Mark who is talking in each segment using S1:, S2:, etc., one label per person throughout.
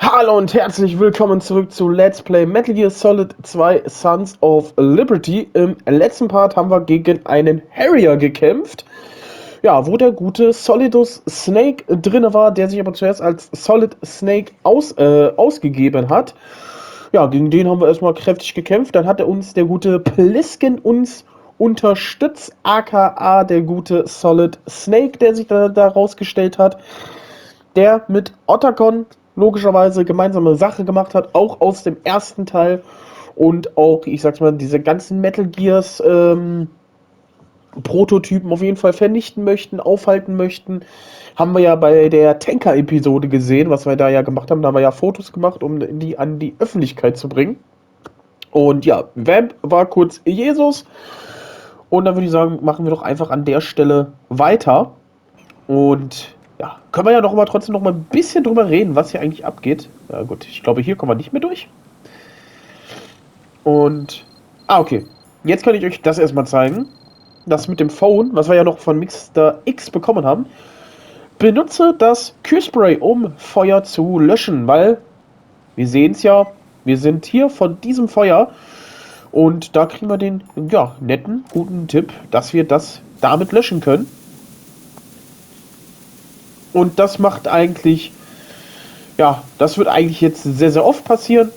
S1: Hallo und herzlich willkommen zurück zu Let's Play Metal Gear Solid 2 Sons of Liberty. Im letzten Part haben wir gegen einen Harrier gekämpft. Ja, wo der gute Solidus Snake drin war, der sich aber zuerst als Solid Snake ausgegeben hat. Ja, gegen den haben wir erstmal kräftig gekämpft. Dann hat uns der gute Plisken uns unterstützt, aka der gute Solid Snake, der sich da rausgestellt hat, der mit Otacon logischerweise gemeinsame Sache gemacht hat, auch aus dem ersten Teil und auch, ich sag's mal, diese ganzen Metal Gears Prototypen auf jeden Fall vernichten möchten, aufhalten möchten. Haben wir ja bei der Tanker-Episode gesehen, was wir da ja gemacht haben. Da haben wir ja Fotos gemacht, um die an die Öffentlichkeit zu bringen. Und ja, Vamp war kurz Jesus. Und dann würde ich sagen, machen wir doch einfach an der Stelle weiter. Und ja, können wir ja trotzdem noch mal ein bisschen drüber reden, was hier eigentlich abgeht. Ja gut, ich glaube, hier kommen wir nicht mehr durch. Und, okay. Jetzt kann ich euch das erstmal zeigen. Das mit dem Phone, was wir ja noch von Mr. X bekommen haben. Benutze das Kühlspray, um Feuer zu löschen, weil wir sehen es ja, wir sind hier von diesem Feuer und da kriegen wir den, ja, netten, guten Tipp, dass wir das damit löschen können. Und das macht eigentlich, ja, das wird eigentlich jetzt sehr, sehr oft passieren,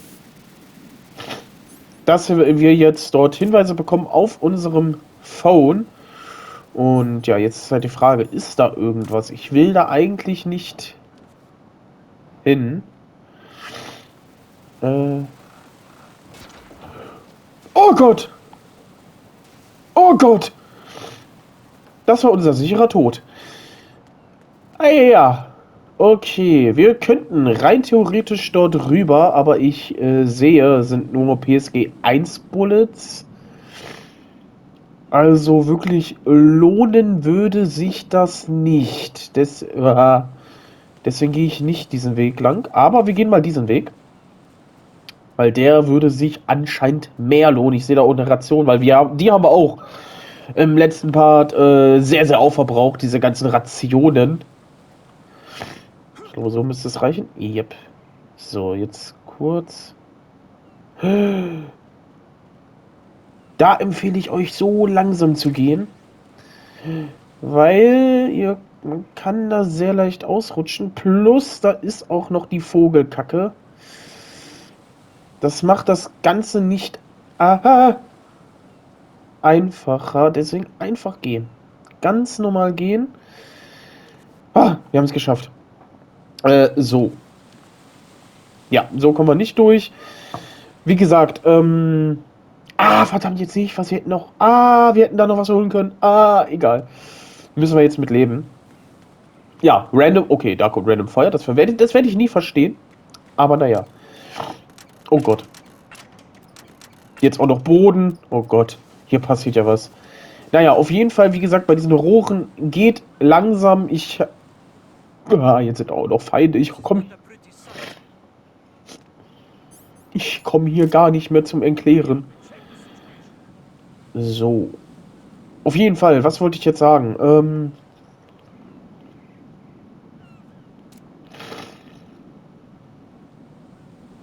S1: dass wir jetzt dort Hinweise bekommen auf unserem Phone. Und ja, jetzt ist halt die Frage, ist da irgendwas? Ich will da eigentlich nicht hin. Oh Gott! Oh Gott! Das war unser sicherer Tod. Ah ja. Okay, wir könnten rein theoretisch dort rüber, aber ich sehe, sind nur PSG 1 Bullets. Also wirklich lohnen würde sich das nicht. Deswegen gehe ich nicht diesen Weg lang. Aber wir gehen mal diesen Weg. Weil der würde sich anscheinend mehr lohnen. Ich sehe da auch eine Ration, weil die haben wir auch im letzten Part sehr, sehr aufverbraucht, diese ganzen Rationen. Ich glaube, so müsste es reichen. Yep. So, jetzt kurz. Da empfehle ich euch, so langsam zu gehen. Weil man kann da sehr leicht ausrutschen. Plus, da ist auch noch die Vogelkacke. Das macht das Ganze nicht einfacher. Deswegen einfach gehen. Ganz normal gehen. Wir haben es geschafft. So. Ja, so kommen wir nicht durch. Wie gesagt, verdammt, jetzt sehe ich, was wir hätten noch. Wir hätten da noch was holen können. Egal. Müssen wir jetzt mit leben. Ja, random. Okay, da kommt random Feuer. Das werde ich nie verstehen. Aber naja. Oh Gott. Jetzt auch noch Boden. Oh Gott. Hier passiert ja was. Naja, auf jeden Fall, wie gesagt, bei diesen Rohren geht langsam. Jetzt sind auch noch Feinde. Ich komme hier gar nicht mehr zum Erklären. So. Auf jeden Fall, was wollte ich jetzt sagen?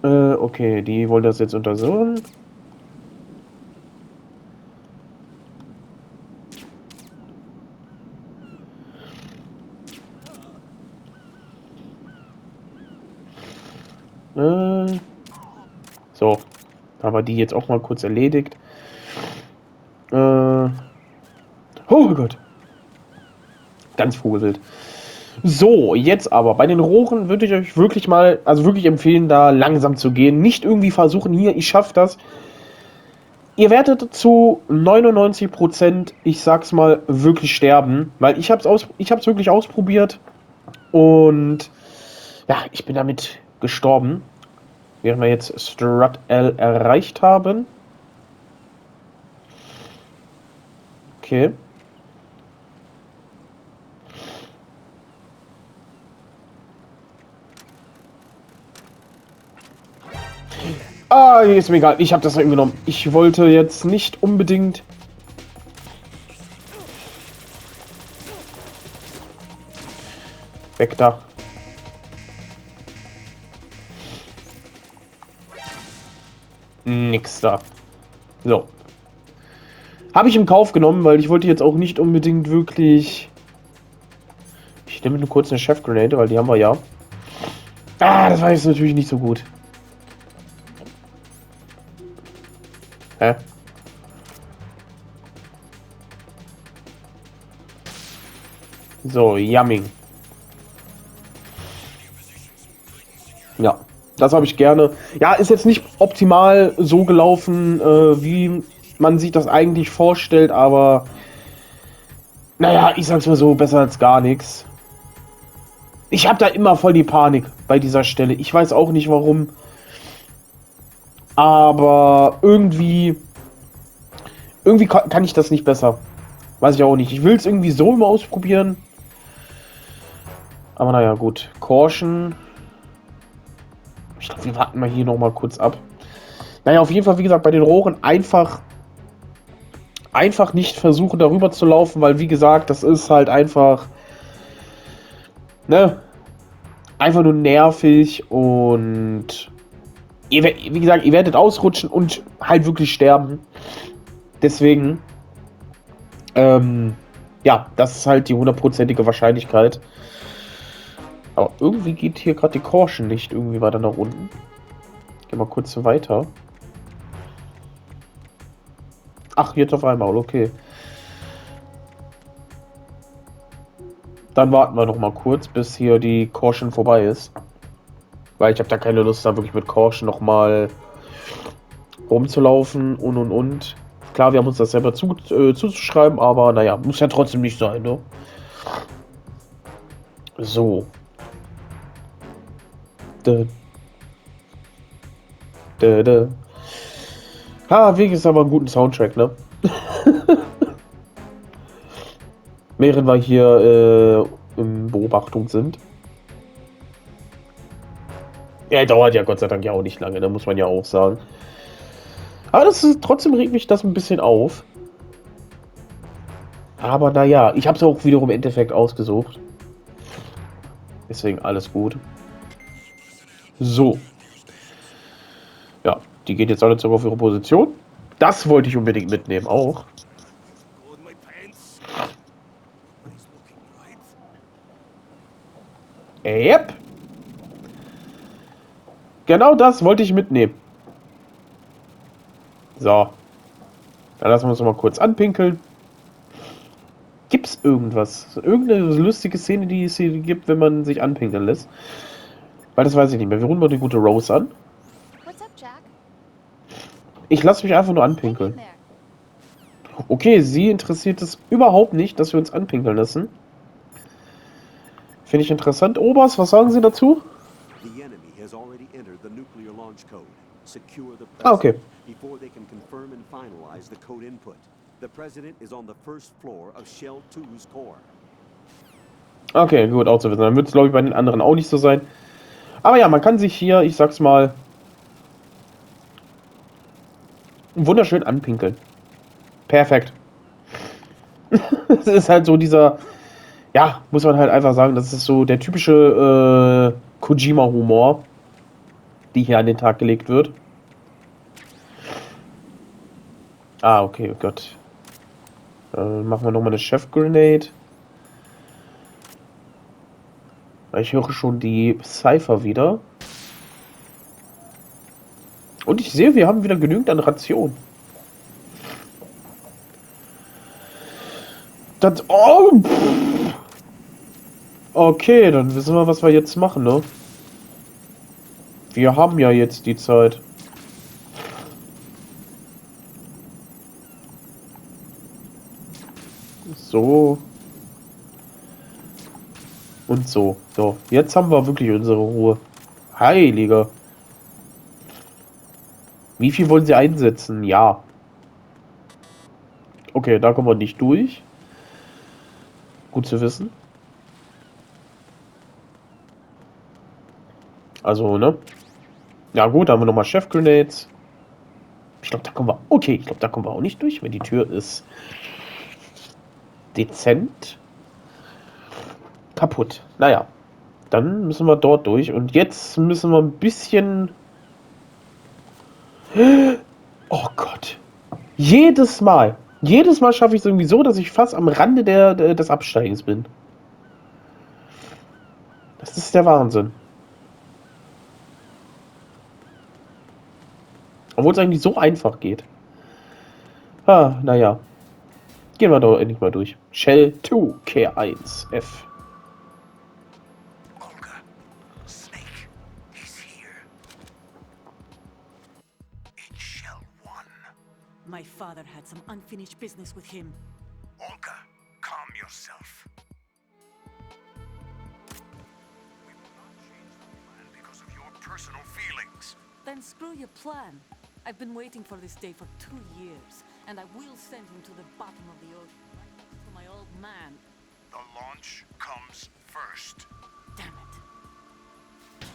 S1: Okay, die wollen das jetzt untersuchen. So, haben wir die jetzt auch mal kurz erledigt. Oh Gott. Ganz vogelwild. So, jetzt aber. Bei den Rohren würde ich euch wirklich mal, also wirklich empfehlen, da langsam zu gehen. Nicht irgendwie versuchen, hier, ich schaffe das. Ihr werdet zu 99%, ich sag's mal, wirklich sterben. Weil ich hab's wirklich ausprobiert. Und ja, ich bin damit gestorben. Während wir jetzt Strat L erreicht haben. Okay. Ist mir egal. Ich habe das eben genommen. Ich wollte jetzt nicht unbedingt... Weg da. Nix da. So. Habe ich im Kauf genommen, weil ich wollte jetzt auch nicht unbedingt wirklich... Ich nehme nur kurz eine Chef-Grenade, weil die haben wir ja. Ah, das war jetzt natürlich nicht so gut. Hä? So, Yamming. Ja, das habe ich gerne. Ja, ist jetzt nicht optimal so gelaufen, wie man sich das eigentlich vorstellt, aber naja, ich sag's mal so, besser als gar nichts. Ich habe da immer voll die Panik bei dieser Stelle. Ich weiß auch nicht warum, aber irgendwie kann ich das nicht besser. Weiß ich auch nicht. Ich will es irgendwie so immer ausprobieren. Aber naja, gut. Caution. Ich glaube, wir warten mal hier nochmal kurz ab. Naja, auf jeden Fall, wie gesagt, bei den Rohren einfach nicht versuchen, darüber zu laufen, weil, wie gesagt, das ist halt einfach, ne, einfach nur nervig und wie gesagt, ihr werdet ausrutschen und halt wirklich sterben. Deswegen, ja, das ist halt die 100%ige Wahrscheinlichkeit. Aber irgendwie geht hier gerade die Caution nicht irgendwie weiter nach unten. Gehen wir kurz so weiter. Ach, jetzt auf einmal, okay. Dann warten wir noch mal kurz, bis hier die Caution vorbei ist. Weil ich habe da keine Lust, da wirklich mit Caution noch mal rumzulaufen und. Klar, wir haben uns das selber zuzuschreiben, aber naja, muss ja trotzdem nicht sein, ne? So. Weg ist aber ein guten Soundtrack, ne? Während wir hier in Beobachtung sind. Ja, dauert ja Gott sei Dank ja auch nicht lange, da muss man ja auch sagen. Aber trotzdem regt mich das ein bisschen auf. Aber naja, ich habe es auch wiederum im Endeffekt ausgesucht. Deswegen alles gut. So. Ja, die geht jetzt alle zurück auf ihre Position. Das wollte ich unbedingt mitnehmen auch. Yep. Genau das wollte ich mitnehmen. So. Dann lassen wir uns noch mal kurz anpinkeln. Gibt's irgendwas? Irgendeine lustige Szene, die es hier gibt, wenn man sich anpinkeln lässt? Weil das weiß ich nicht mehr. Wir rufen mal die gute Rose an. Ich lasse mich einfach nur anpinkeln. Okay, sie interessiert es überhaupt nicht, dass wir uns anpinkeln lassen. Finde ich interessant. Oberst, was sagen Sie dazu? Ah, okay. Okay, gut, auch zu wissen. Dann wird es, glaube ich, bei den anderen auch nicht so sein. Aber ja, man kann sich hier, ich sag's mal, wunderschön anpinkeln. Perfekt. Es ist halt so dieser, ja, muss man halt einfach sagen, das ist so der typische Kojima-Humor, die hier an den Tag gelegt wird. Ah, okay, oh Gott. Machen wir nochmal eine Chef-Grenade. Ich höre schon die Cypher wieder. Und ich sehe, wir haben wieder genügend an Ration. Das, oh! Okay, dann wissen wir, was wir jetzt machen, ne? Wir haben ja jetzt die Zeit. So. Und so. So, jetzt haben wir wirklich unsere Ruhe. Heiliger. Wie viel wollen Sie einsetzen? Ja. Okay, da kommen wir nicht durch. Gut zu wissen. Also, ne? Ja gut, da haben wir nochmal Chef-Grenades. Ich glaube, da kommen wir... Okay, ich glaube, da kommen wir auch nicht durch, wenn die Tür ist dezent kaputt. Naja, dann müssen wir dort durch. Und jetzt müssen wir ein bisschen Oh Gott. Jedes Mal. Jedes Mal schaffe ich es irgendwie so, dass ich fast am Rande des Absteigens bin. Das ist der Wahnsinn. Obwohl es eigentlich so einfach geht. Ah, naja. Gehen wir doch endlich mal durch. Shell 2, Kehr 1, F.
S2: Olga, Snake, he's here. In Shell 1.
S3: My father had some unfinished business with him.
S2: Olga, calm yourself. We will not change the plan because of your personal feelings.
S3: Then screw your plan. I've been waiting for this day for 2 years, and I will send him to the bottom of the ocean, right next to my old man.
S2: The launch comes first.
S3: Damn it.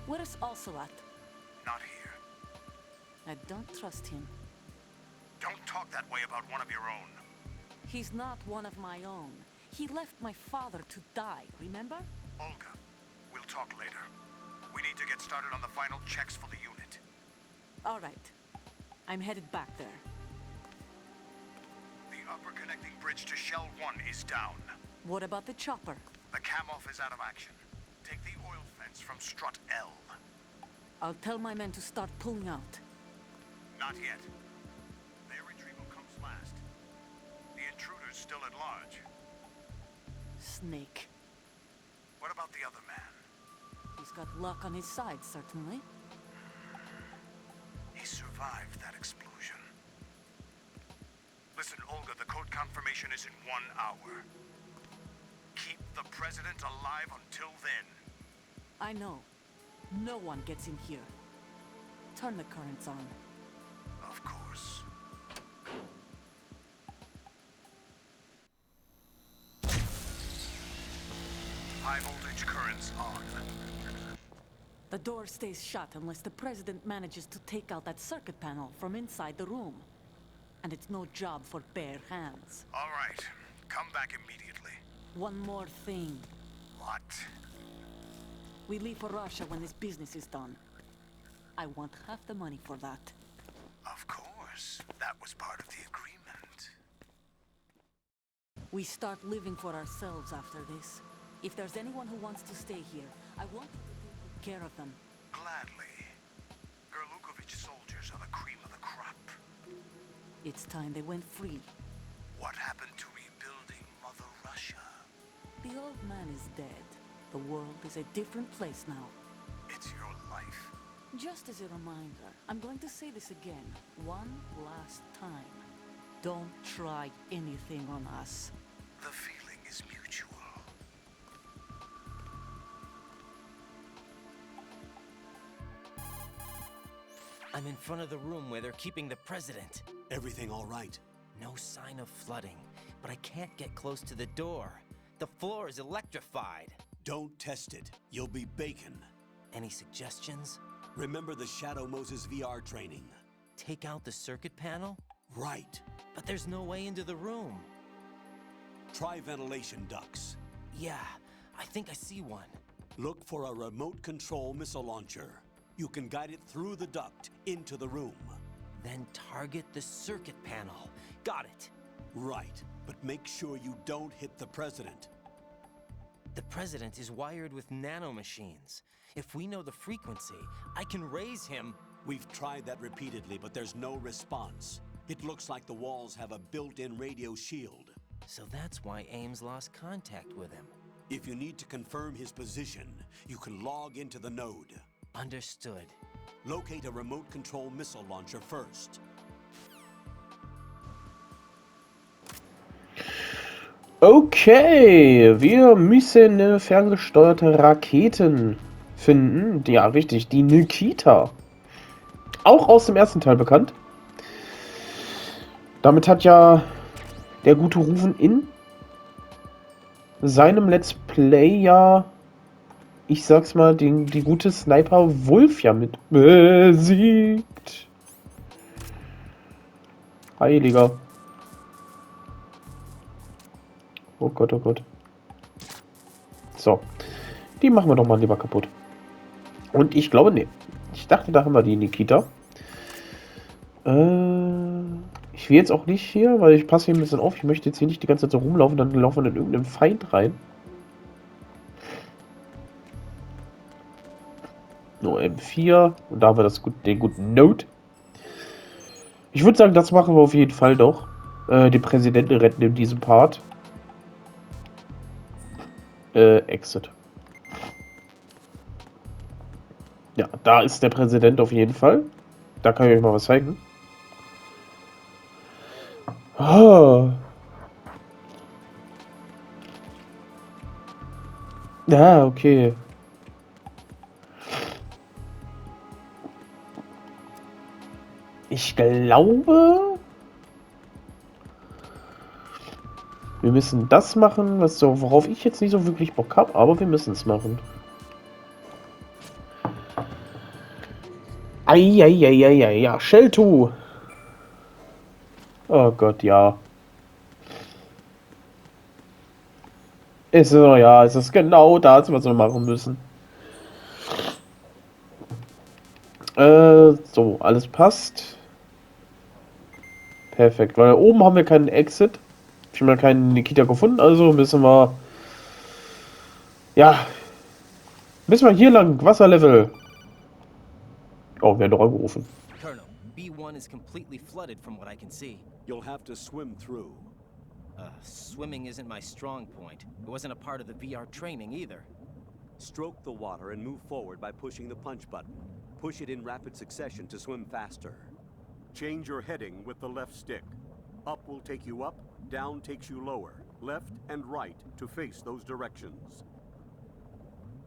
S3: Where is Ocelot?
S2: Not here.
S3: I don't trust him.
S2: Don't talk that way about one of your own.
S3: He's not one of my own. He left my father to die, remember?
S2: Olga, we'll talk later. We need to get started on the final checks for the unit.
S3: All right. I'm headed back there.
S2: The upper connecting bridge to Shell 1 is down.
S3: What about the chopper?
S2: The cam-off is out of action. Take the oil fence from strut L.
S3: I'll tell my men to start pulling out.
S2: Not yet. Their retrieval comes last. The intruder's still at large.
S3: Snake.
S2: What about the other man?
S3: He's got luck on his side, certainly.
S2: He survived that explosion. Listen, Olga, the code confirmation is in 1 hour. Keep the president alive until then.
S3: I know. No one gets in here. Turn the currents on.
S2: Of course. High voltage currents on.
S3: The door stays shut unless the president manages to take out that circuit panel from inside the room. And it's no job for bare hands.
S2: All right. Come back immediately.
S3: One more thing.
S2: What?
S3: We leave for Russia when this business is done. I want half the money for that.
S2: Of course. That was part of the agreement.
S3: We start living for ourselves after this. If there's anyone who wants to stay here, I want you to take good care of them.
S2: Gladly. Gerlukovich soldiers are the cream of the crop.
S3: It's time they went free.
S2: What happened to rebuilding Mother Russia?
S3: The old man is dead. The world is a different place now.
S2: It's your life.
S3: Just as a reminder, I'm going to say this again, one last time. Don't try anything on us.
S2: The feeling is mutual.
S4: I'm in front of the room where they're keeping the president.
S5: Everything all right?
S4: No sign of flooding, but I can't get close to the door. The floor is electrified.
S5: Don't test it. You'll be bacon.
S4: Any suggestions?
S5: Remember the Shadow Moses VR training?
S4: Take out the circuit panel?
S5: Right.
S4: But there's no way into the room.
S5: Try ventilation ducts.
S4: Yeah, I think I see one.
S5: Look for a remote control missile launcher. You can guide it through the duct into the room.
S4: Then target the circuit panel. Got it.
S5: Right, but make sure you don't hit the president.
S4: The president is wired with nanomachines. If we know the frequency, I can raise him.
S5: We've tried that repeatedly, but there's no response. It looks like the walls have a built-in radio shield.
S4: So that's why Ames lost contact with him.
S5: If you need to confirm his position, you can log into the node.
S4: Understood.
S5: Locate a remote control missile launcher first.
S1: Okay, wir müssen ferngesteuerte Raketen finden. Ja, richtig, die Nikita. Auch aus dem ersten Teil bekannt. Damit hat ja der gute Rufen in seinem Let's Play ja, ich sag's mal, die gute Sniper Wolf ja mit besiegt. Heiliger. Oh Gott, oh Gott. So. Die machen wir doch mal lieber kaputt. Und ich glaube, nee. Ich dachte, da haben wir die Nikita. Ich will jetzt auch nicht hier, weil ich passe hier ein bisschen auf. Ich möchte jetzt hier nicht die ganze Zeit so rumlaufen, dann laufen wir in irgendeinen Feind rein. Nur M4. Und da haben wir den guten Note. Ich würde sagen, das machen wir auf jeden Fall doch. Den Präsidenten retten in diesem Part. Exit. Ja, da ist der Präsident auf jeden Fall. Da kann ich euch mal was zeigen. Oh. Ja, okay. Ich glaube, wir müssen das machen, worauf ich jetzt nicht so wirklich Bock habe, aber wir müssen es machen. Eieieiei, ja, Shell 2. Oh Gott, ja. Es ist genau das, was wir machen müssen. So, alles passt. Perfekt, weil oben haben wir keinen Exit. Ich habe keinen Nikita gefunden, also müssen wir... Ja. Müssen wir hier lang, Wasserlevel. Oh, wir werden doch angerufen.
S4: Colonel, B1 is completely flooded from what I can see.
S5: You'll have to swim through.
S4: Swimming isn't my strong point. It wasn't a part of the VR training either.
S5: Stroke the water and move forward by pushing the punch button. Push it in rapid succession to swim faster.
S2: Change your heading with the left stick. Up will take you up, down takes you lower. Left and right to face those directions.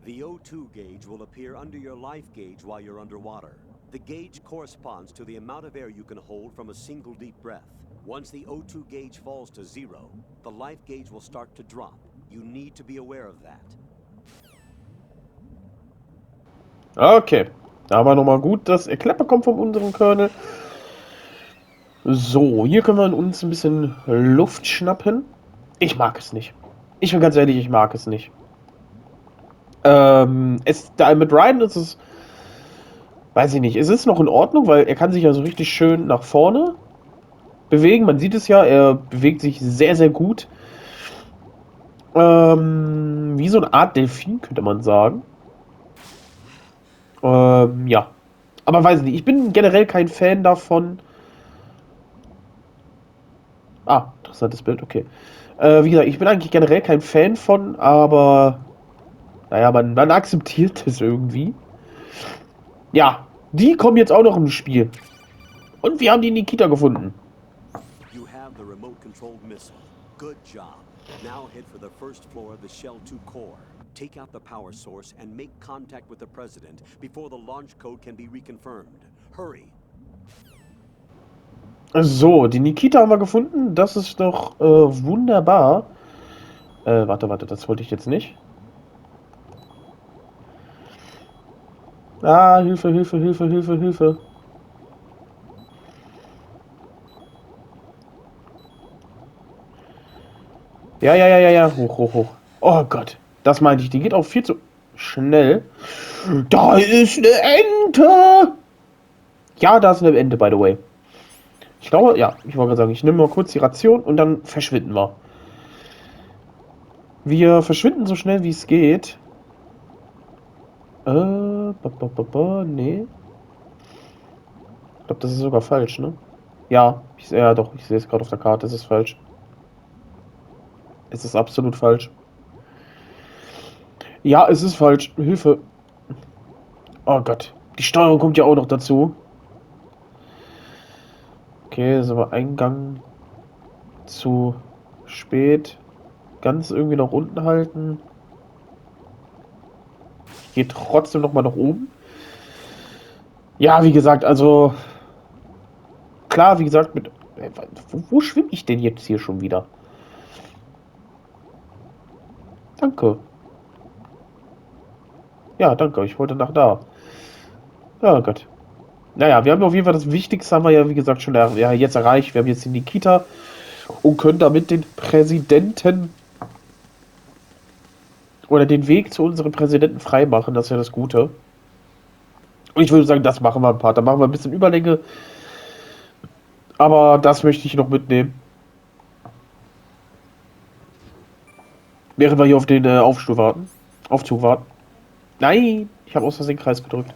S5: The O2 gauge will appear under your life gauge while you're underwater. The gauge corresponds to the amount of air you can hold from a single deep breath. Once the O2 gauge falls to 0, the life gauge will start to drop. You need to be aware of that.
S1: Okay. Aber nochmal gut, dass Erklärt bekommen von unserem Colonel. So, hier können wir uns ein bisschen Luft schnappen. Ich mag es nicht. Ich bin ganz ehrlich, ich mag es nicht. Mit Ryan ist es... Weiß ich nicht. Es ist noch in Ordnung, weil er kann sich ja so richtig schön nach vorne bewegen. Man sieht es ja, er bewegt sich sehr, sehr gut. Wie so eine Art Delfin, könnte man sagen. Ja. Aber weiß ich nicht. Ich bin generell kein Fan davon. Ah, interessantes Bild, okay. Wie gesagt, ich bin eigentlich generell kein Fan von, aber... Naja, man akzeptiert es irgendwie. Ja, die kommen jetzt auch noch im Spiel. Und wir haben die Nikita gefunden.
S5: You have the remote-controlled missile. Good job. Now head for the first floor of the Shell 2 core. Take out the power source and make contact with the President before the launch code can be reconfirmed. Hurry.
S1: So, die Nikita haben wir gefunden. Das ist doch wunderbar. Warte, das wollte ich jetzt nicht. Ah, Hilfe. Ja. Hoch. Oh Gott. Das meinte ich. Die geht auch viel zu schnell. Da ist eine Ente! Ja, da ist eine Ente, by the way. Ich glaube, ja, ich wollte gerade sagen, ich nehme mal kurz die Ration und dann verschwinden wir. Wir verschwinden so schnell, wie es geht. Nee. Ich glaube, das ist sogar falsch, ne? Ja, doch, ich sehe es gerade auf der Karte, es ist falsch. Es ist absolut falsch. Ja, es ist falsch. Hilfe. Oh Gott. Die Steuerung kommt ja auch noch dazu. Okay, das ist aber Eingang zu spät. Ganz irgendwie nach unten halten. Ich gehe trotzdem noch mal nach oben. Ja, wie gesagt, also... Klar, wie gesagt, mit... Wo schwimme ich denn jetzt hier schon wieder? Danke. Ja, danke. Ich wollte nach da. Oh Gott. Naja, wir haben auf jeden Fall das Wichtigste, haben wir ja, wie gesagt, schon jetzt erreicht. Wir haben jetzt die Nikita und können damit den Präsidenten oder den Weg zu unserem Präsidenten freimachen. Das ist ja das Gute. Und ich würde sagen, das machen wir ein paar. Da machen wir ein bisschen Überlänge. Aber das möchte ich noch mitnehmen. Während wir hier auf den Aufzug warten. Nein, ich habe aus Versehen Kreis gedrückt.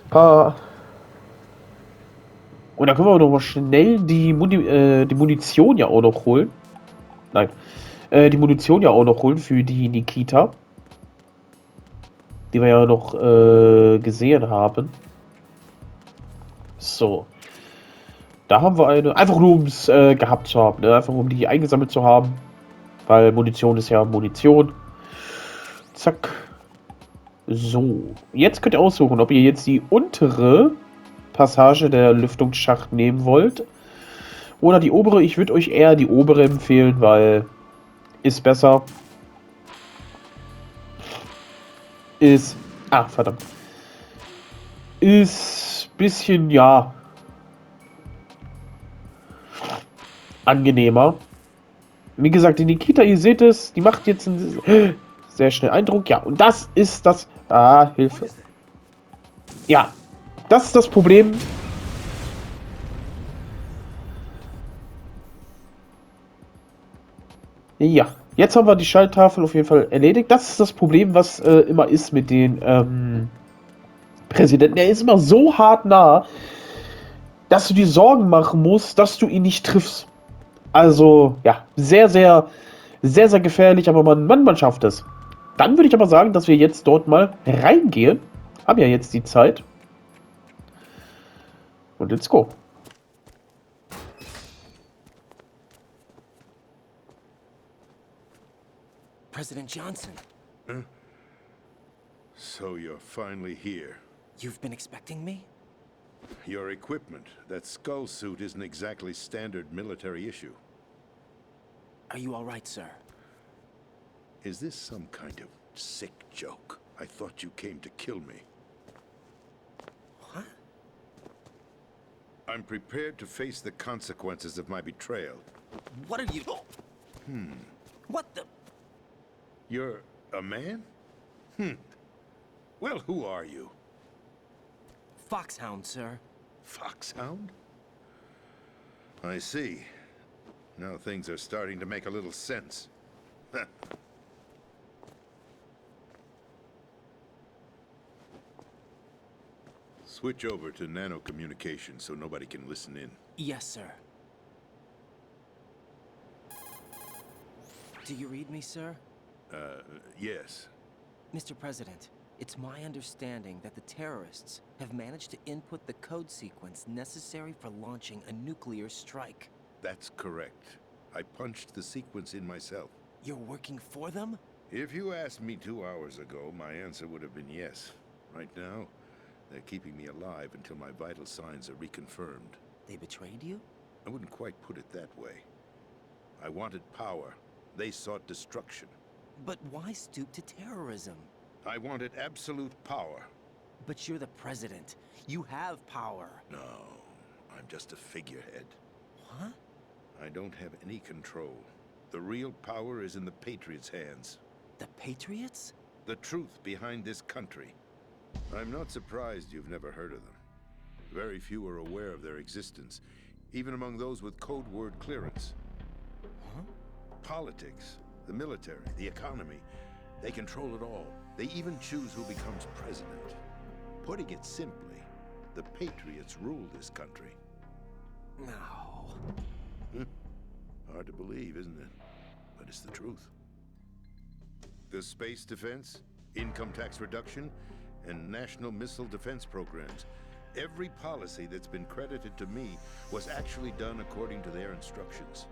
S1: Und dann können wir noch mal schnell die Munition ja auch noch holen. Nein. Die Munition ja auch noch holen für die Nikita. Die wir ja noch gesehen haben. So. Da haben wir eine. Einfach nur um es gehabt zu haben. Ne? Einfach um die eingesammelt zu haben. Weil Munition ist ja Munition. Zack. So. Jetzt könnt ihr aussuchen, ob ihr jetzt die untere Passage der Lüftungsschacht nehmen wollt. Oder die obere. Ich würde euch eher die obere empfehlen, weil ist besser. Ist. Ah, verdammt. Ist bisschen, ja. Angenehmer. Wie gesagt, die Nikita, ihr seht es, die macht jetzt einen sehr schnell Eindruck. Ja, und das ist das. Ah, Hilfe. Ja, das ist das Problem. Ja, jetzt haben wir die Schalttafel auf jeden Fall erledigt. Das ist das Problem, was immer ist mit den Präsidenten. Er ist immer so hart nah, dass du dir Sorgen machen musst, dass du ihn nicht triffst. Also, ja, sehr, sehr, sehr, sehr gefährlich, aber man schafft es. Dann würde ich aber sagen, dass wir jetzt dort mal reingehen. Haben ja jetzt die Zeit. Und let's go.
S4: President Johnson,
S6: So you're finally here.
S4: you've been expecting me?
S6: Your equipment, that skull suit isn't exactly standard military issue.
S4: Are you all right, sir?
S6: Is this some kind of sick joke? I thought you came to kill me.
S4: What?
S6: I'm prepared to face the consequences of my betrayal.
S4: What are you... What the...
S6: You're a man? Well, who are you?
S4: Foxhound, sir.
S6: Foxhound? I see. Now things are starting to make a little sense. Switch over to nano communication so nobody can listen in.
S4: Yes, sir. Do you read me, sir?
S6: Yes.
S4: Mr. President, it's my understanding that the terrorists have managed to input the code sequence necessary for launching a nuclear strike.
S6: That's correct. I punched the sequence in myself.
S4: You're working for them?
S6: If you asked me 2 hours ago, my answer would have been yes. Right now, they're keeping me alive until my vital signs are reconfirmed.
S4: They betrayed you?
S6: I wouldn't quite put it that way. I wanted power. They sought destruction.
S4: But why stoop to terrorism?
S6: I wanted absolute power.
S4: But you're the president. You have power.
S6: No, I'm just a figurehead.
S4: What?
S6: I don't have any control. The real power is in the Patriots' hands.
S4: The Patriots?
S6: The truth behind this country. I'm not surprised you've never heard of them. Very few are aware of their existence, even among those with code word clearance.
S4: Huh?
S6: Politics, the military, the economy, they control it all. They even choose who becomes president. Putting it simply, the Patriots rule this country.
S4: No.
S6: Hard to believe, isn't it? But it's the truth. The space defense, income tax reduction, and national missile defense programs. Every policy that's been credited to me was actually done according to their instructions.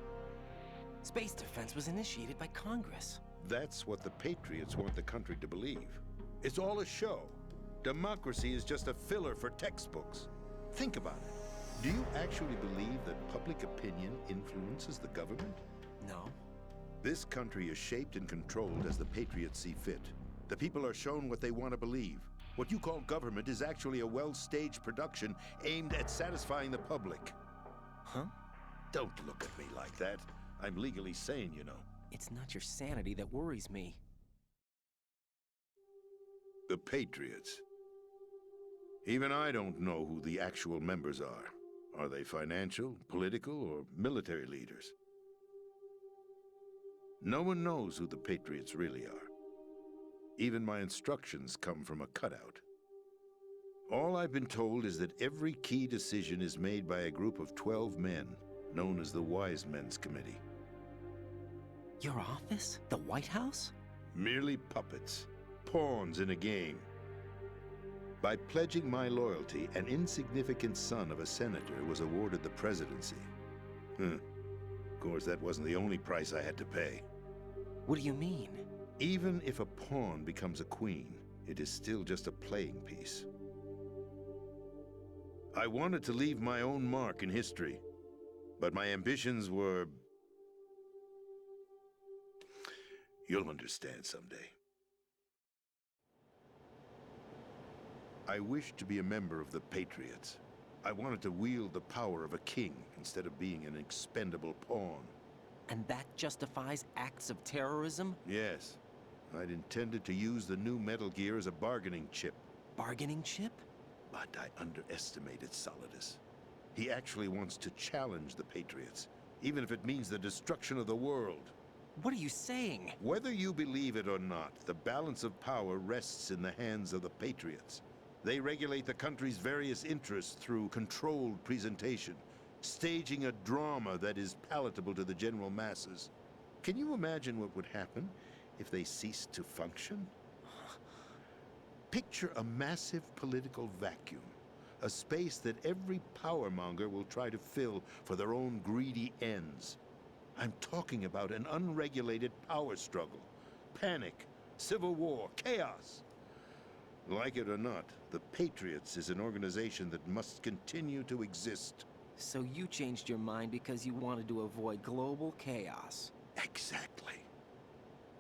S4: Space defense was initiated by Congress.
S6: That's what the Patriots want the country to believe. It's all a show. Democracy is just a filler for textbooks. Think about it. Do you actually believe that public opinion influences the government?
S4: No.
S6: This country is shaped and controlled as the Patriots see fit. The people are shown what they want to believe. What you call government is actually a well-staged production aimed at satisfying the public.
S4: Huh?
S6: Don't look at me like that. I'm legally sane, you know.
S4: It's not your sanity that worries me.
S6: The Patriots. Even I don't know who the actual members are. Are they financial, political, or military leaders? No one knows who the Patriots really are. Even my instructions come from a cutout. All I've been told is that every key decision is made by a group of 12 men, known as the Wise Men's Committee.
S4: Your office? The White House?
S6: Merely puppets, pawns in a game. By pledging my loyalty, an insignificant son of a senator was awarded the presidency. Of course, that wasn't the only price I had to pay.
S4: What do you mean?
S6: Even if a pawn becomes a queen, it is still just a playing piece. I wanted to leave my own mark in history, but my ambitions were... You'll understand someday. I wished to be a member of the Patriots. I wanted to wield the power of a king instead of being an expendable pawn.
S4: And that justifies acts of terrorism?
S6: Yes. I'd intended to use the new Metal Gear as a bargaining chip.
S4: Bargaining chip?
S6: But I underestimated Solidus. He actually wants to challenge the Patriots, even if it means the destruction of the world.
S4: What are you saying?
S6: Whether you believe it or not, the balance of power rests in the hands of the Patriots. They regulate the country's various interests through controlled presentation, staging a drama that is palatable to the general masses. Can you imagine what would happen if they ceased to function? Picture a massive political vacuum, a space that every powermonger will try to fill for their own greedy ends. I'm talking about an unregulated power struggle, panic, civil war, chaos. Like it or not, the Patriots is an organization that must continue to exist.
S4: So you changed your mind because you wanted to avoid global chaos.
S6: Exactly.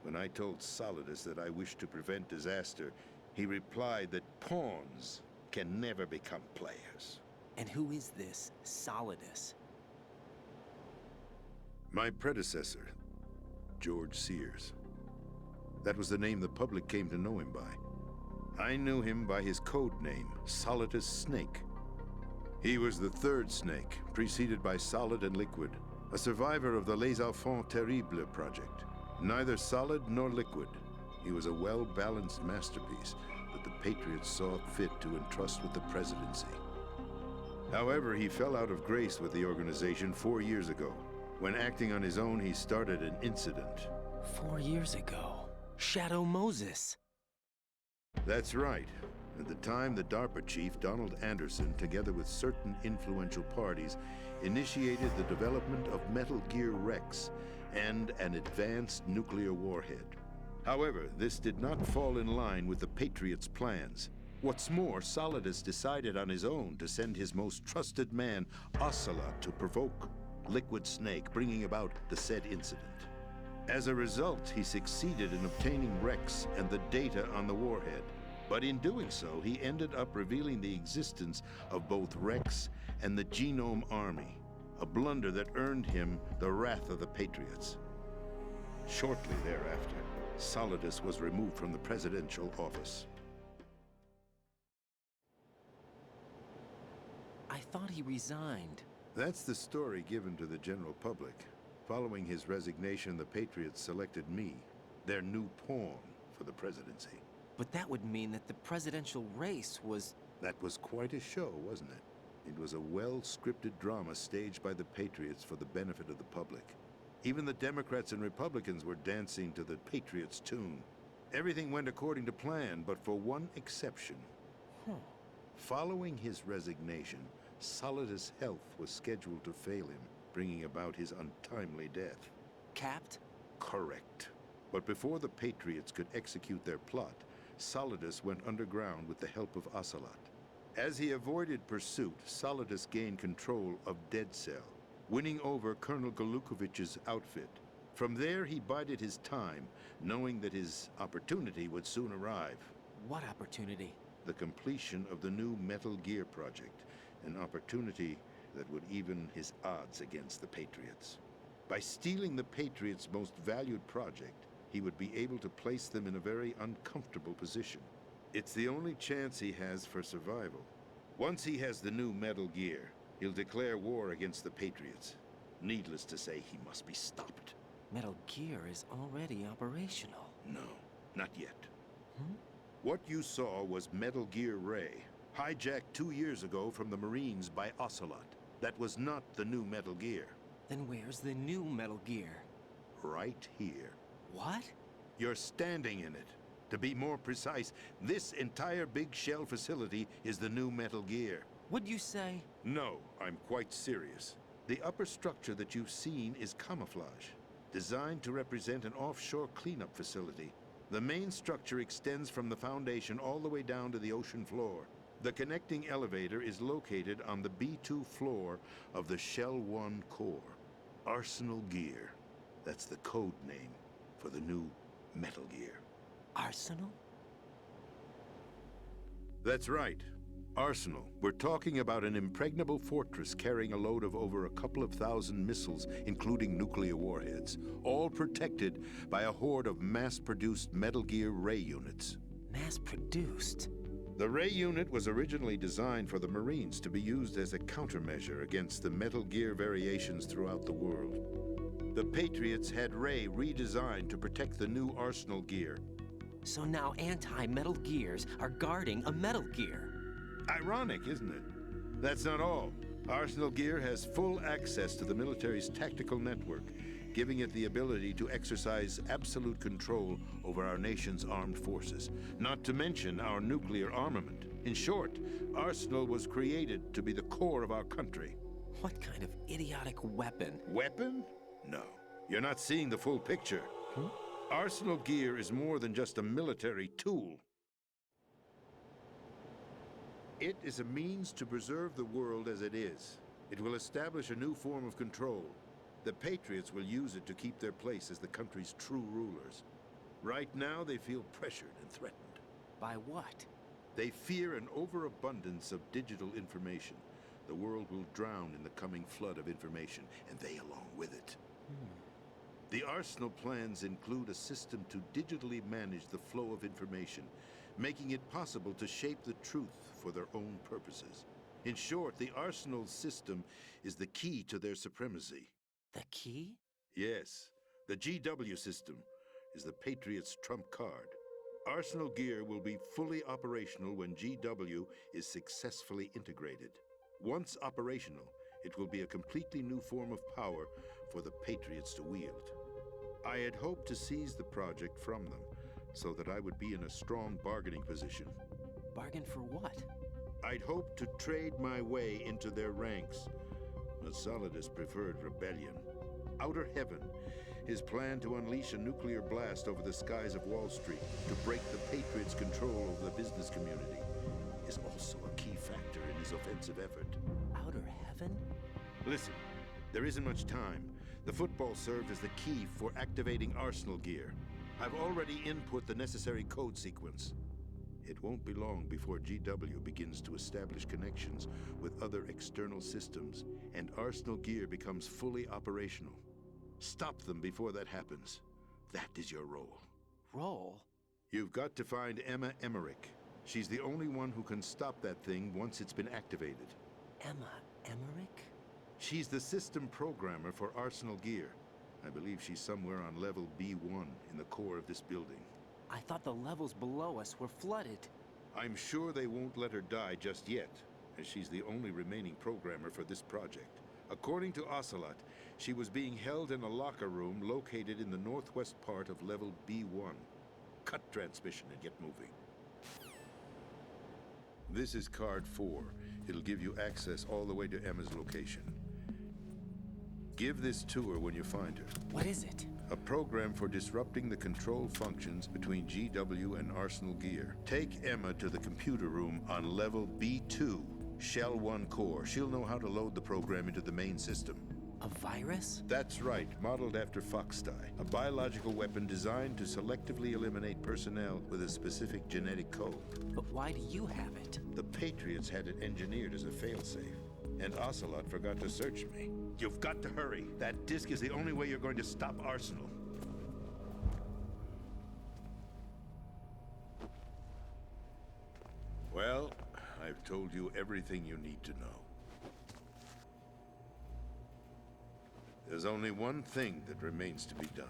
S6: When I told Solidus that I wished to prevent disaster, he replied that pawns can never become players.
S4: And who is this Solidus?
S6: My predecessor, George Sears. That was the name the public came to know him by. I knew him by his code name, Solidus Snake. He was the third Snake, preceded by Solid and Liquid, a survivor of the Les Enfants Terribles project. Neither solid nor liquid, he was a well-balanced masterpiece that the Patriots saw fit to entrust with the presidency. However, he fell out of grace with the organization 4 years ago. When acting on his own, he started an incident.
S4: 4 years ago. Shadow Moses.
S6: That's right. At the time, the DARPA chief, Donald Anderson, together with certain influential parties, initiated the development of Metal Gear Rex and an advanced nuclear warhead. However, this did not fall in line with the Patriots' plans. What's more, Solidus decided on his own to send his most trusted man, Ocelot, to provoke Liquid Snake, bringing about the said incident. As a result, he succeeded in obtaining Rex and the data on the warhead. But in doing so, he ended up revealing the existence of both Rex and the Genome Army, a blunder that earned him the wrath of the Patriots. Shortly thereafter, Solidus was removed from the presidential office.
S4: I thought he resigned.
S6: That's the story given to the general public. Following his resignation, the Patriots selected me, their new pawn, for the presidency.
S4: But that would mean that the presidential race was...
S6: That was quite a show, wasn't it? It was a well-scripted drama staged by the Patriots for the benefit of the public. Even the Democrats and Republicans were dancing to the Patriots' tune. Everything went according to plan, but for one exception. Following his resignation, Solidus' health was scheduled to fail him, bringing about his untimely death.
S4: Capped?
S6: Correct. But before the Patriots could execute their plot, Solidus went underground with the help of Ocelot. As he avoided pursuit, Solidus gained control of Dead Cell, winning over Colonel Golukovich's outfit. From there, he bided his time, knowing that his opportunity would soon arrive.
S4: What opportunity?
S6: The completion of the new Metal Gear project, an opportunity that would even his odds against the Patriots. By stealing the Patriots' most valued project, he would be able to place them in a very uncomfortable position. It's the only chance he has for survival. Once he has the new Metal Gear, he'll declare war against the Patriots. Needless to say, he must be stopped.
S4: Metal Gear is already operational.
S6: No, not yet. What you saw was Metal Gear Ray, hijacked 2 years ago from the Marines by Ocelot. That was not the new Metal Gear.
S4: Then where's the new Metal Gear?
S6: Right here.
S4: What?
S6: You're standing in it. To be more precise, this entire big shell facility is the new Metal Gear.
S4: What'd you say?
S6: No, I'm quite serious. The upper structure that you've seen is camouflage, designed to represent an offshore cleanup facility. The main structure extends from the foundation all the way down to the ocean floor. The connecting elevator is located on the B2 floor of the Shell 1 core. Arsenal Gear. That's the code name for the new Metal Gear.
S4: Arsenal?
S6: That's right. Arsenal. We're talking about an impregnable fortress carrying a load of over a couple of thousand missiles, including nuclear warheads, all protected by a horde of mass-produced Metal Gear Ray units.
S4: Mass-produced?
S6: The Ray unit was originally designed for the Marines to be used as a countermeasure against the Metal Gear variations throughout the world. The Patriots had Ray redesigned to protect the new Arsenal Gear.
S4: So now anti-Metal Gears are guarding a Metal Gear.
S6: Ironic, isn't it? That's not all. Arsenal Gear has full access to the military's tactical network, giving it the ability to exercise absolute control over our nation's armed forces, not to mention our nuclear armament. In short, Arsenal was created to be the core of our country.
S4: What kind of idiotic weapon?
S6: Weapon? No. You're not seeing the full picture. Arsenal Gear is more than just a military tool. It is a means to preserve the world as it is. It will establish a new form of control. The Patriots will use it to keep their place as the country's true rulers. Right now, they feel pressured and threatened.
S4: By what?
S6: They fear an overabundance of digital information. The world will drown in the coming flood of information, and they along with it. The Arsenal plans include a system to digitally manage the flow of information, making it possible to shape the truth for their own purposes. In short, the Arsenal system is the key to their supremacy.
S4: The key?
S6: Yes, the GW system is the Patriots' trump card. Arsenal Gear will be fully operational when GW is successfully integrated. Once operational, it will be a completely new form of power for the Patriots to wield. I had hoped to seize the project from them, so that I would be in a strong bargaining position.
S4: Bargain for what?
S6: I'd hoped to trade my way into their ranks. Solidus preferred rebellion. Outer Heaven, his plan to unleash a nuclear blast over the skies of Wall Street to break the Patriots' control over the business community, is also a key factor in his offensive effort.
S4: Outer Heaven?
S6: Listen, there isn't much time. The football served as the key for activating Arsenal Gear. I've already input the necessary code sequence. It won't be long before GW begins to establish connections with other external systems, and Arsenal Gear becomes fully operational. Stop them before that happens. That is your role.
S4: Role?
S6: You've got to find Emma Emmerich. She's the only one who can stop that thing once it's been activated.
S4: Emma Emmerich?
S6: She's the system programmer for Arsenal Gear. I believe she's somewhere on level B1 in the core of this building.
S4: I thought the levels below us were flooded.
S6: I'm sure they won't let her die just yet, as she's the only remaining programmer for this project. According to Ocelot, she was being held in a locker room located in the northwest part of level B1. Cut transmission and get moving. This is card 4. It'll give you access all the way to Emma's location. Give this to her when you find her.
S4: What is it?
S6: A program for disrupting the control functions between GW and Arsenal Gear. Take Emma to the computer room on level B2, Shell 1 core. She'll know how to load the program into the main system.
S4: A virus?
S6: That's right, modeled after Foxdie, a biological weapon designed to selectively eliminate personnel with a specific genetic code.
S4: But why do you have it?
S6: The Patriots had it engineered as a failsafe, and Ocelot forgot to search me. You've got to hurry. That disk is the only way you're going to stop Arsenal. Well, I I've told you everything you need to know. There's only one thing that remains to be done.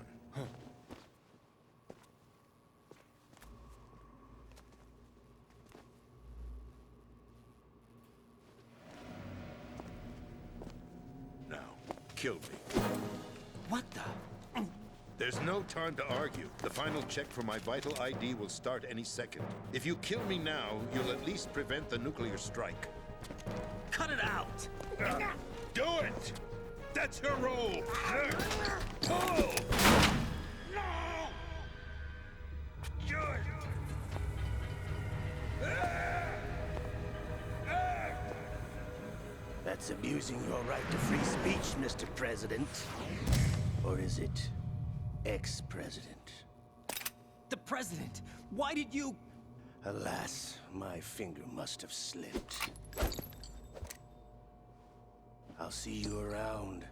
S6: Now, kill me.
S4: What the?
S6: There's no time to argue. The final check for my vital ID will start any second. If you kill me now, you'll at least prevent the nuclear strike.
S4: Cut it out!
S6: Do it! That's your role! Pull! No! Do it!
S7: That's abusing your right to free speech, Mr. President. Or is it ex-president?
S4: The president! Why did you...
S7: Alas, my finger must have slipped. I'll see you around,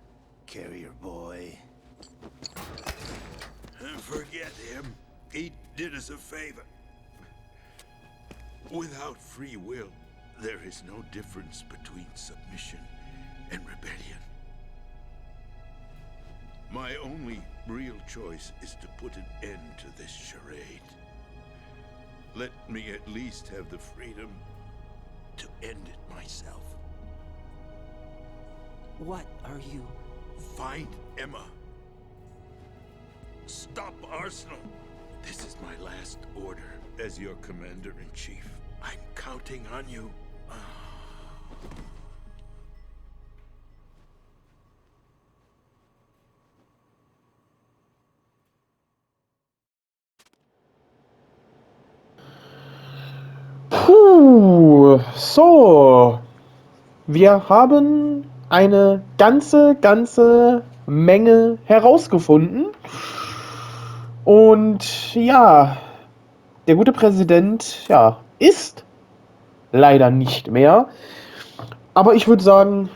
S7: carrier boy.
S6: Forget him. He did us a favor. Without free will, there is no difference between submission and rebellion. My only real choice is to put an end to this charade. Let me at least have the freedom to end it myself.
S4: What are you...
S6: Find Emma. Stop Arsenal. This is my last order as your commander-in-chief. I'm counting on you.
S1: Puh, so. Wir haben eine ganze Menge herausgefunden. Und ja, der gute Präsident, ja, ist leider nicht mehr. Aber ich würde sagen,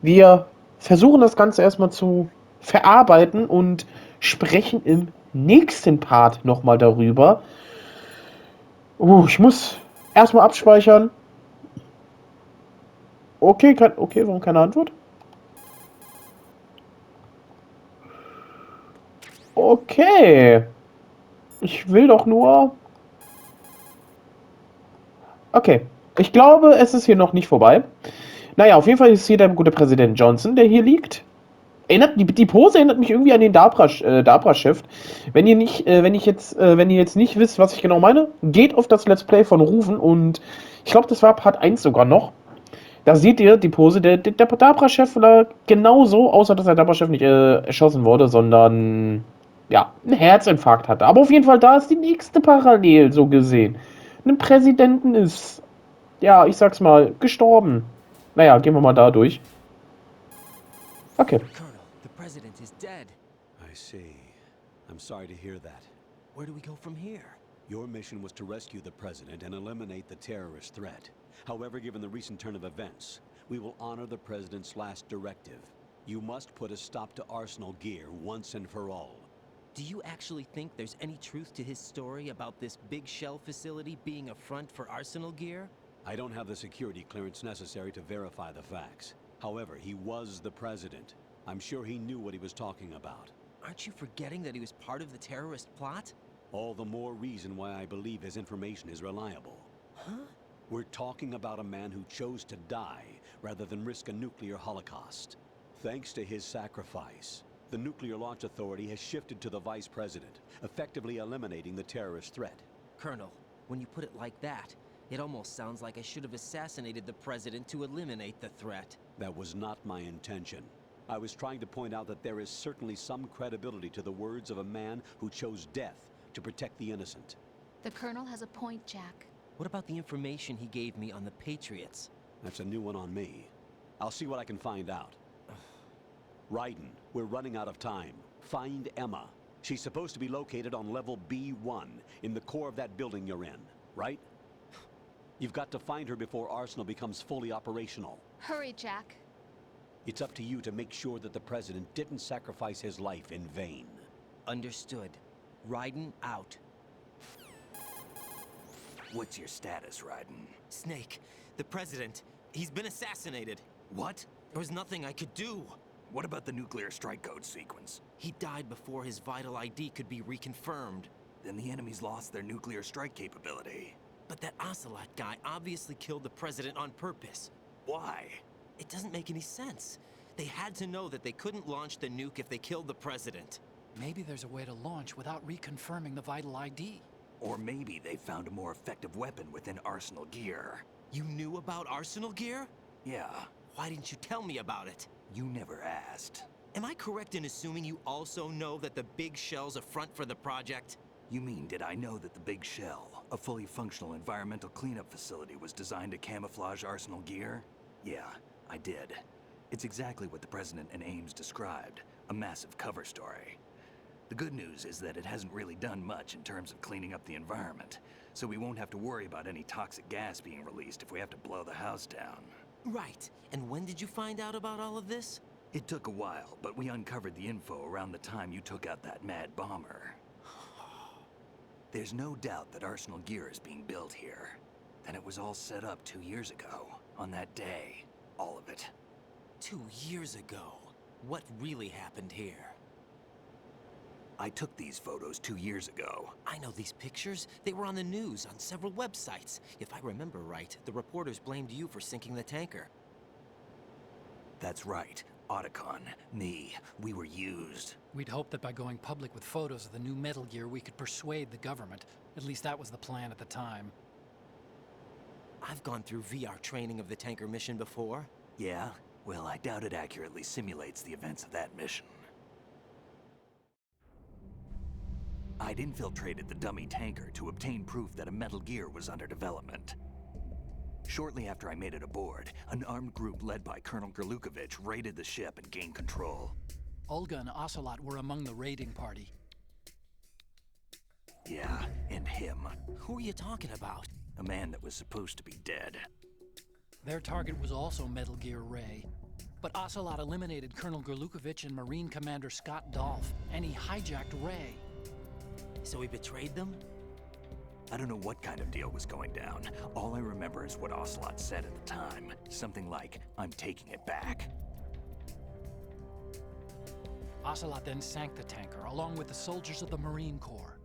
S1: wir versuchen das Ganze erstmal zu verarbeiten und sprechen im nächsten Part nochmal darüber. Ich muss erstmal abspeichern. Okay, warum keine Antwort? Okay. Ich will doch nur... Okay. Ich glaube, es ist hier noch nicht vorbei. Naja, auf jeden Fall ist hier der gute Präsident Johnson, der hier liegt. Die Pose erinnert mich irgendwie an den Dabra-Chef. Wenn ihr jetzt nicht wisst, was ich genau meine, geht auf das Let's Play von Rufen und ich glaube, das war Part 1 sogar noch. Da seht ihr die Pose, der Dabra-Chef war genauso, außer dass der Dabra-Chef nicht erschossen wurde, sondern ja, einen Herzinfarkt hatte. Aber auf jeden Fall, da ist die nächste Parallel, so gesehen. Ein Präsidenten ist, ja, ich sag's mal, gestorben. Naja, gehen wir mal da durch. Okay.
S4: Colonel, the president is dead.
S5: I see. I'm sorry to hear that.
S4: Where do we go from here?
S5: Your mission was to rescue the president and eliminate the terrorist threat. However, given the recent turn of events, we will honor the president's last directive. You must put a stop to Arsenal gear once and for all.
S4: Do you actually think there's any truth to his story about this big shell facility being a front for Arsenal gear?
S5: I don't have the security clearance necessary to verify the facts. However, he was the president. I'm sure he knew what he was talking about.
S4: Aren't you forgetting that he was part of the terrorist plot?
S5: All the more reason why I believe his information is reliable.
S4: Huh?
S5: We're talking about a man who chose to die rather than risk a nuclear holocaust. Thanks to his sacrifice, the Nuclear Launch Authority has shifted to the vice president, effectively eliminating the terrorist threat.
S4: Colonel, when you put it like that, it almost sounds like I should have assassinated the president to eliminate the threat.
S5: That was not my intention. I was trying to point out that there is certainly some credibility to the words of a man who chose death to protect the innocent.
S8: The Colonel has a point, Jack.
S4: What about the information he gave me on the Patriots?
S5: That's a new one on me. I'll see what I can find out. Raiden, we're running out of time. Find Emma. She's supposed to be located on level B1, in the core of that building you're in, right? You've got to find her before Arsenal becomes fully operational.
S8: Hurry, Jack.
S5: It's up to you to make sure that the president didn't sacrifice his life in vain.
S4: Understood. Raiden out.
S9: What's your status, Raiden?
S4: Snake, the president, he's been assassinated.
S9: What?
S4: There was nothing I could do.
S9: What about the nuclear strike code sequence?
S4: He died before his vital ID could be reconfirmed.
S9: Then the enemy's lost their nuclear strike capability.
S4: But that Ocelot guy obviously killed the president on purpose.
S9: Why?
S4: It doesn't make any sense. They had to know that they couldn't launch the nuke if they killed the president.
S10: Maybe there's a way to launch without reconfirming the vital ID.
S9: Or maybe they found a more effective weapon within Arsenal gear.
S4: You knew about Arsenal gear?
S9: Yeah,
S4: Why didn't you tell me about it?
S9: you never asked.
S4: Am I correct in assuming you also know that the big shell's a front for the project?
S9: You mean, did I know that the Big Shell, a fully functional environmental cleanup facility, was designed to camouflage Arsenal gear? Yeah, I did. It's exactly what the President and Ames described, a massive cover story. The good news is that it hasn't really done much in terms of cleaning up the environment, so we won't have to worry about any toxic gas being released if we have to blow the house down.
S4: Right. And when did you find out about all of this?
S9: It took a while, but we uncovered the info around the time you took out that mad bomber. There's no doubt that Arsenal gear is being built here. And it was all set up 2 years ago, on that day. All of it.
S4: 2 years ago. What really happened here?
S9: I took these photos 2 years ago.
S4: I know these pictures. They were on the news on several websites. If I remember right, the reporters blamed you for sinking the tanker.
S9: That's right. Otacon, me, we were used.
S10: We'd hoped that by going public with photos of the new Metal Gear, we could persuade the government. At least that was the plan at the time.
S4: I've gone through VR training of the tanker mission before.
S9: Yeah? Well, I doubt it accurately simulates the events of that mission. I'd infiltrated the dummy tanker to obtain proof that a Metal Gear was under development. Shortly after I made it aboard, an armed group led by Colonel Gerlukovich raided the ship and gained control.
S10: Olga and Ocelot were among the raiding party.
S9: Yeah, and him.
S4: Who are you talking about?
S9: A man that was supposed to be dead.
S10: Their target was also Metal Gear Ray. But Ocelot eliminated Colonel Gerlukovich and Marine Commander Scott Dolph, and he hijacked Ray.
S4: So he betrayed them?
S9: I don't know what kind of deal was going down. All I remember is what Ocelot said at the time. Something like, "I'm taking it back."
S10: Ocelot then sank the tanker, along with the soldiers of the Marine Corps.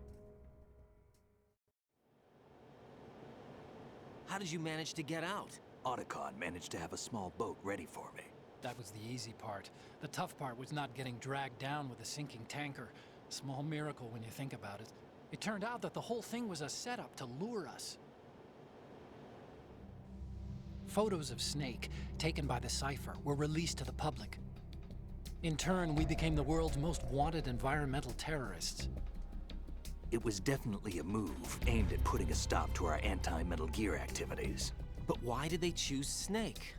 S4: How did you manage to get out?
S9: Otacon managed to have a small boat ready for me.
S10: That was the easy part. The tough part was not getting dragged down with a sinking tanker. A small miracle when you think about it. It turned out that the whole thing was a setup to lure us. Photos of Snake, taken by the Cypher, were released to the public. In turn, we became the world's most wanted environmental terrorists.
S9: It was definitely a move aimed at putting a stop to our anti-Metal Gear activities.
S4: But why did they choose Snake?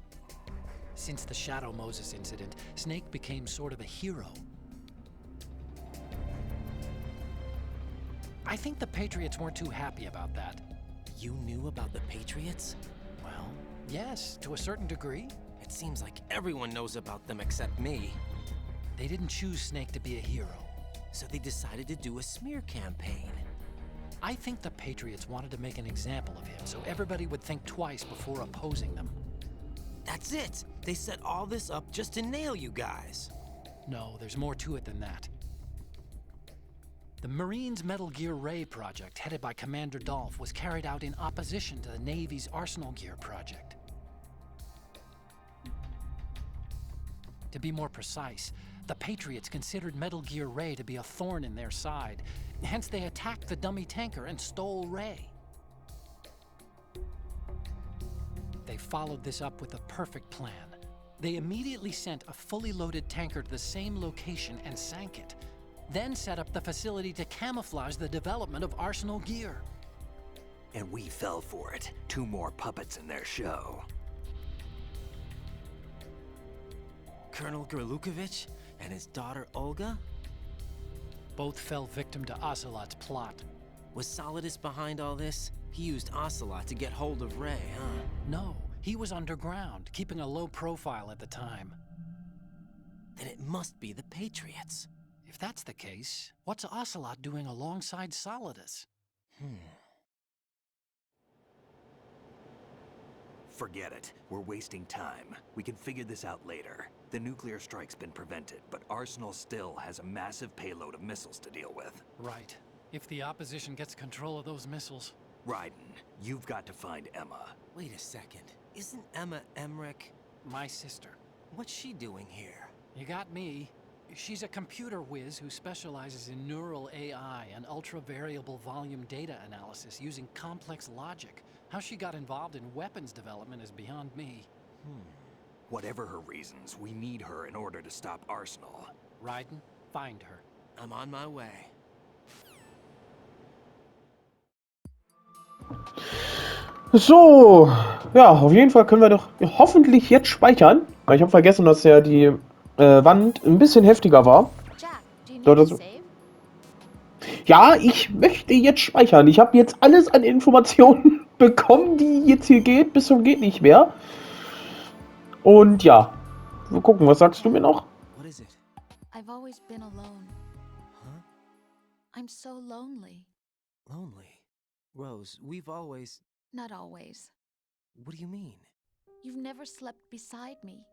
S10: Since the Shadow Moses incident, Snake became sort of a hero. I think the Patriots weren't too happy about that.
S4: You knew about the Patriots?
S10: Well, yes, to a certain degree.
S4: It seems like everyone knows about them except me.
S10: They didn't choose Snake to be a hero.
S4: So they decided to do a smear campaign.
S10: I think the Patriots wanted to make an example of him so everybody would think twice before opposing them.
S4: That's it! They set all this up just to nail you guys.
S10: No, there's more to it than that. The Marines' Metal Gear Ray project, headed by Commander Dolph, was carried out in opposition to the Navy's Arsenal Gear project. To be more precise, the Patriots considered Metal Gear Ray to be a thorn in their side. Hence, they attacked the dummy tanker and stole Ray. They followed this up with a perfect plan. They immediately sent a fully loaded tanker to the same location and sank it. Then set up the facility to camouflage the development of Arsenal gear.
S9: And we fell for it. 2 more puppets in their show.
S4: Colonel Gerlukovich and his daughter Olga?
S10: Both fell victim to Ocelot's plot.
S4: Was Solidus behind all this? He used Ocelot to get hold of Ray, huh?
S10: No, he was underground, keeping a low profile at the time.
S4: Then it must be the Patriots.
S10: If that's the case, what's Ocelot doing alongside Solidus?
S9: Forget it. We're wasting time. We can figure this out later. The nuclear strike's been prevented, but Arsenal still has a massive payload of missiles to deal with.
S10: Right. If the opposition gets control of those missiles...
S9: Raiden, you've got to find Emma.
S4: Wait a second. Isn't Emma Emmerich?
S10: My sister.
S4: What's she doing here?
S10: You got me. She's a computer whiz who specializes in neural AI and ultra-variable volume data analysis using complex logic. How she got involved in weapons development is beyond me.
S9: Whatever her reasons, we need her in order to stop Arsenal.
S10: Raiden, find her.
S4: I'm on my way.
S1: So, ja, auf jeden Fall können wir doch hoffentlich jetzt speichern. Weil ich habe vergessen, dass ja die Wand ein bisschen heftiger war.
S8: Jack, do you need
S1: Dort
S8: to
S1: also-
S8: save?
S1: Ja, ich möchte jetzt speichern. Ich habe jetzt alles an Informationen bekommen, die jetzt hier geht, bis zum geht nicht mehr. Und ja, wir gucken, was sagst du mir noch?
S4: What is it?
S8: I've always been alone.
S4: Huh?
S8: I'm so lonely.
S4: Lonely. Rose, we've always...
S8: Not always.
S4: What do you mean?
S8: You've never slept beside me.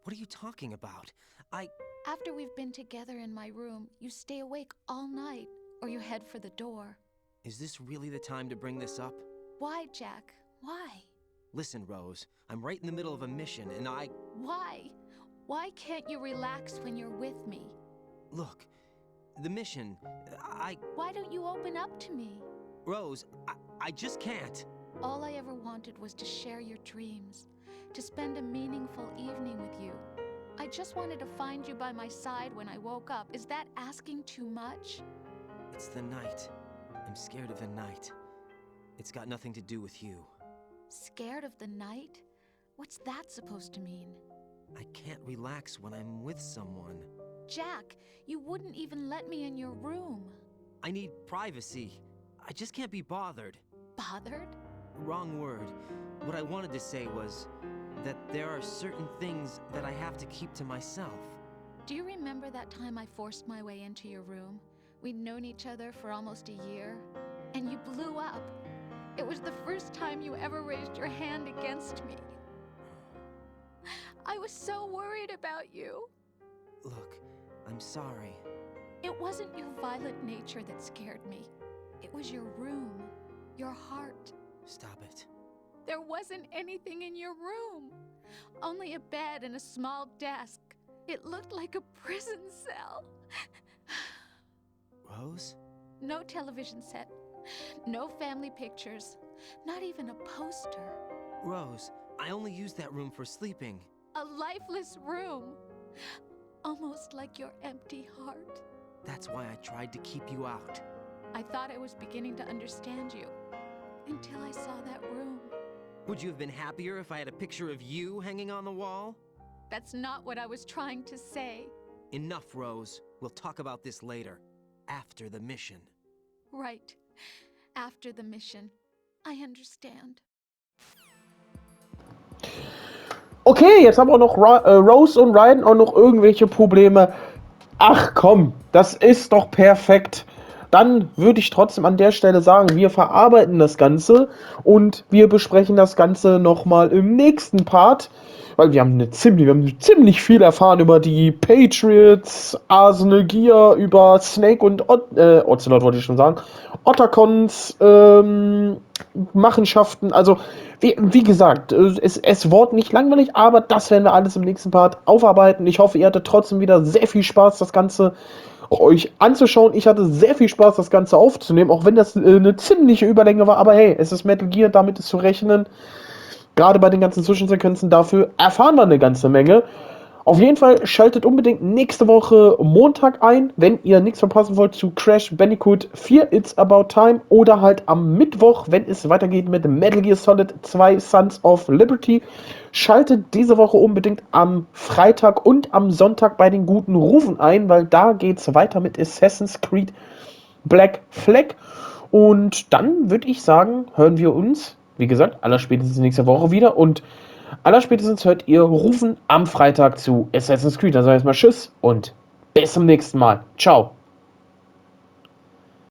S4: What are you talking about?
S8: After we've been together in my room, you stay awake all night, or you head for the door.
S4: Is this really the time to bring this up?
S8: Why, Jack? Why?
S4: Listen, Rose, I'm right in the middle of a mission and
S8: Why? Why can't you relax when you're with me?
S4: Look, the mission,
S8: Why don't you open up to me?
S4: Rose, I just can't.
S8: All I ever wanted was to share your dreams, to spend a meaningful evening with you. I just wanted to find you by my side when I woke up. Is that asking too much?
S4: It's the night. I'm scared of the night. It's got nothing to do with you.
S8: Scared of the night? What's that supposed to mean?
S4: I can't relax when I'm with someone.
S8: Jack, you wouldn't even let me in your room.
S4: I need privacy. I just can't be bothered.
S8: Bothered?
S4: Wrong word. What I wanted to say was that there are certain things that I have to keep to myself.
S8: Do you remember that time I forced my way into your room? We'd known each other for almost a year, and you blew up. It was the first time you ever raised your hand against me. I was so worried about you.
S4: Look, I'm sorry.
S8: It wasn't your violent nature that scared me. It was your room, your heart.
S4: Stop it.
S8: There wasn't anything in your room. Only a bed and a small desk. It looked like a prison cell.
S4: Rose?
S8: No television set. No family pictures. Not even a poster.
S4: Rose, I only use that room for sleeping.
S8: A lifeless room. Almost like your empty heart.
S4: That's why I tried to keep you out.
S8: I thought I was beginning to understand you. Until I saw that room.
S4: Would you have been happier if I had a picture of you hanging on the wall?
S8: That's not what I was trying to say.
S4: Enough, Rose. We'll talk about this later. After the mission.
S8: Right. After the mission. I understand.
S1: Okay, jetzt haben auch noch Rose und Raiden auch noch irgendwelche Probleme. Ach komm, das ist doch perfekt. Dann würde ich trotzdem an der Stelle sagen, wir verarbeiten das Ganze und wir besprechen das Ganze nochmal im nächsten Part. Weil wir haben ziemlich viel erfahren über die Patriots, Arsenal Gear, über Snake und Ocelot wollte ich schon sagen, Otacons Machenschaften. Also, wie gesagt, es wird nicht langweilig, aber das werden wir alles im nächsten Part aufarbeiten. Ich hoffe, ihr hattet trotzdem wieder sehr viel Spaß, das Ganze euch anzuschauen. Ich hatte sehr viel Spaß, das Ganze aufzunehmen, auch wenn das eine ziemliche Überlänge war. Aber hey, es ist Metal Gear, damit ist zu rechnen. Gerade bei den ganzen Zwischensequenzen, dafür erfahren wir eine ganze Menge. Auf jeden Fall schaltet unbedingt nächste Woche Montag ein, wenn ihr nichts verpassen wollt zu Crash Bandicoot 4 It's About Time oder halt am Mittwoch, wenn es weitergeht mit Metal Gear Solid 2 Sons of Liberty. Schaltet diese Woche unbedingt am Freitag und am Sonntag bei den guten Rufen ein, weil da geht's weiter mit Assassin's Creed Black Flag. Und dann würde ich sagen, hören wir uns, wie gesagt, allerspätestens nächste Woche wieder und allerspätestens hört ihr Rufen am Freitag zu Assassin's Creed. Also erstmal Tschüss und bis zum nächsten Mal. Ciao.